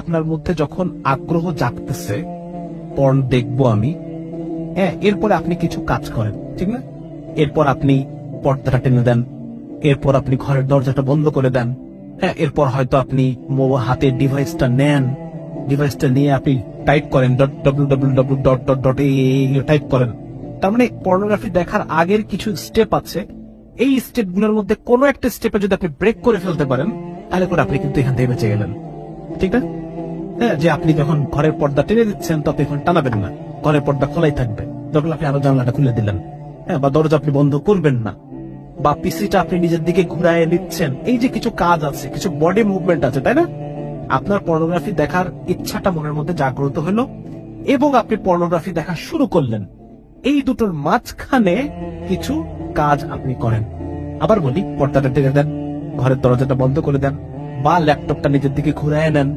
আপনার মধ্যে যখন আগ্রহ জাগতেছে পর্ন দেখবো আমি, হ্যাঁ, এরপরে আপনি কিছু কাজ করেন, ঠিক না? এরপর আপনি পর্দাটা টেনে দেন, এরপর আপনি ঘরের দরজাটা বন্ধ করে দেন, হ্যাঁ, এরপর হয়তো আপনি হাতের ডিভাইসটা নেন, ডিভাইসটা নিয়ে আপনি টাইপ করেন www. টাইপ করেন। তার মানে পর্নোগ্রাফি দেখার আগের কিছু স্টেপ আছে, এই স্টেপ গুলোর মধ্যে কোনো একটা স্টেপে যদি আপনি ব্রেক করে ফেলতে পারেন, তাহলে করে আপনি কিন্তু এখান থেকে বেঁচে গেলেন, ঠিক না? হ্যাঁ, যে আপনি যখন ঘরের পর্দা টেনে দিচ্ছেন তখন এখন টানাবেন না, ঘরের পর্দা খোলাই থাকবে। যখন আপনি আরো জানলাটা খুলে দিলেন, হ্যাঁ, বা দরজা আপনি বন্ধ করবেন না, বা পিসিটা আপনি নিজের দিকে ঘুরায় নিচ্ছেন, এই যে কিছু কাজ আছে, কিছু বডি মুভমেন্ট আছে, তাই না? আপনার পর্নোগ্রাফি দেখার ইচ্ছাটা মনের মধ্যে জাগ্রত হলো এবং আপনি পর্নোগ্রাফি দেখা শুরু করলেন। এই দুটোর মাঝখানে কিছু কাজ আপনি করেন। আবার বলি, পর্দাটা টেনে দেন, ঘরের দরজাটা বন্ধ করে দেন, বা ল্যাপটপটা নিজের দিকে ঘুরায় নেন,